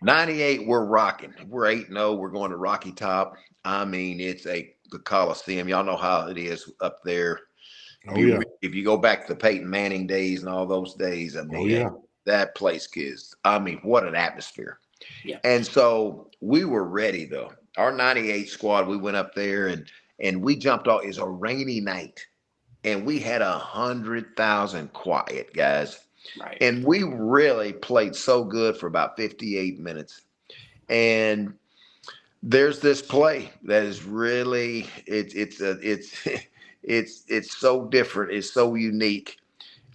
98, we're rocking. We're 8-0. We're going to Rocky Top. I mean, it's the Coliseum. Y'all know how it is up there. Oh, yeah. If you go back to the Peyton Manning days and all those days, I mean, that place is, I mean, what an atmosphere. Yeah. And so we were ready, though. Our 98 squad, we went up there and we jumped off. It's a rainy night. And we had 100,000 quiet, guys. Right. And we really played so good for about 58 minutes. And there's this play that is really it's so different. It's so unique.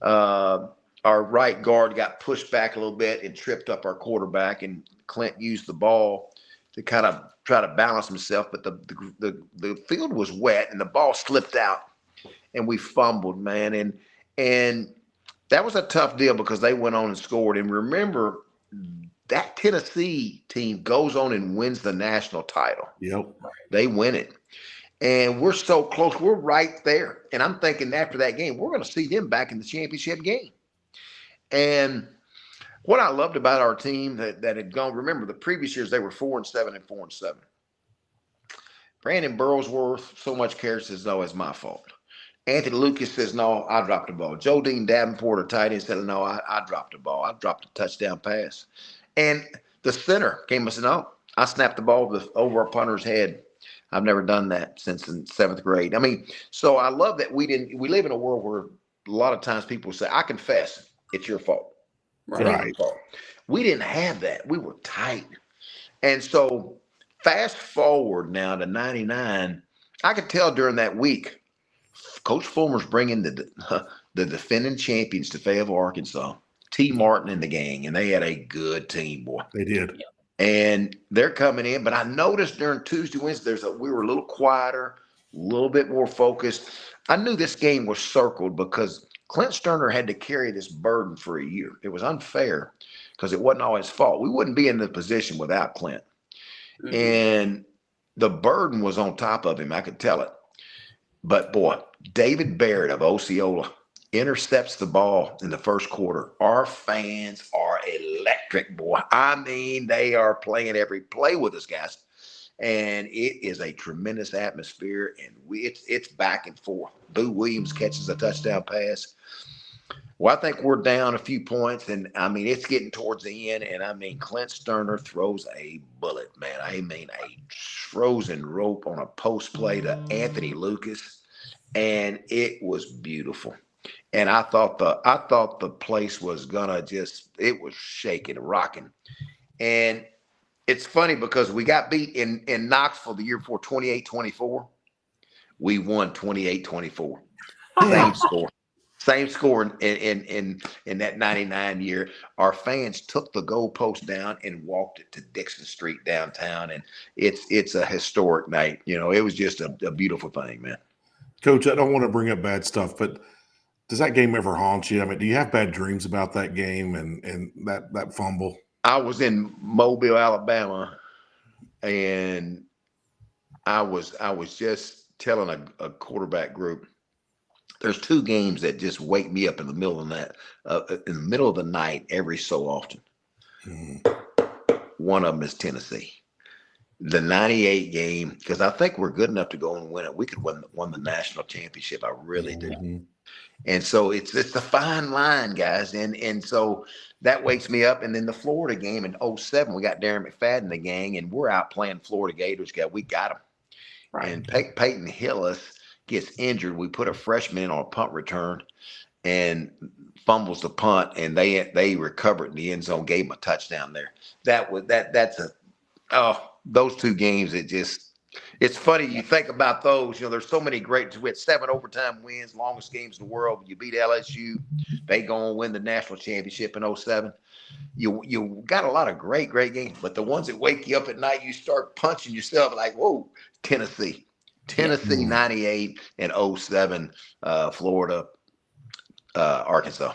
Our right guard got pushed back a little bit and tripped up our quarterback, and Clint used the ball to kind of try to balance himself, but the field was wet and the ball slipped out, and we fumbled, man, and that was a tough deal because they went on and scored. And remember, that Tennessee team goes on and wins the national title. Yep. They win it. And we're so close. We're right there. And I'm thinking after that game, we're going to see them back in the championship game. And what I loved about our team that had gone, remember the previous years, they were 4-7 and 4-7. Brandon Burlsworth so much cares as though it's my fault. Anthony Lucas says, no, I dropped the ball. Joe Dean Davenport, a tight end, said, no, I dropped the ball. I dropped a touchdown pass. And the center came and said, no, I snapped the ball over a punter's head. I've never done that since in 7th grade. I mean, so I love that we live in a world where a lot of times people say, I confess, it's your fault. Right. We didn't have that. We were tight. And so fast forward now to 99, I could tell during that week, Coach Fulmer's bringing the defending champions to Fayetteville, Arkansas, T. Martin and the gang, and they had a good team, boy. They did. And they're coming in. But I noticed during Tuesday, Wednesday, we were a little quieter, a little bit more focused. I knew this game was circled because Clint Sterner had to carry this burden for a year. It was unfair because it wasn't all his fault. We wouldn't be in the position without Clint. Mm-hmm. And the burden was on top of him. I could tell it. But, boy, David Barrett of Osceola intercepts the ball in the first quarter. Our fans are electric, boy. I mean, they are playing every play with us, guys. And it is a tremendous atmosphere, and it's back and forth. Boo Williams catches a touchdown pass. Well, I think we're down a few points, and, I mean, it's getting towards the end, and, I mean, Clint Sterner throws a bullet, man. I mean, a frozen rope on a post play to Anthony Lucas, and it was beautiful. And I thought the place was gonna it was shaking, rocking. And it's funny because we got beat in Knoxville the year before 28-24. We won 28-24. Same score in that 99 year. Our fans took the goalpost down and walked it to Dixon Street downtown, and it's a historic night. You know, it was just a beautiful thing, man. Coach, I don't want to bring up bad stuff, but does that game ever haunt you? I mean, do you have bad dreams about that game and that fumble? I was in Mobile, Alabama, and I was just telling a quarterback group, there's 2 games that just wake me up in the middle of the night every so often. Mm-hmm. One of them is Tennessee. The 98 game, because I think we're good enough to go and win it. We could won the national championship. I really do. Mm-hmm. And so it's a fine line, guys. And so that wakes me up. And then the Florida game in 2007, we got Darren McFadden and the gang, and we're out playing Florida Gators. We got them. Right. And Peyton Hillis gets injured. We put a freshman in on a punt return and fumbles the punt, and they recovered in the end zone, gave him a touchdown there. Those 2 games, it's funny. You think about those, you know, there's so many great, we had 7 overtime wins, longest games in the world. You beat LSU, they go and win the national championship in 2007. You got a lot of great games, but the ones that wake you up at night, you start punching yourself like, whoa, Tennessee 98 and 2007, Florida, Arkansas.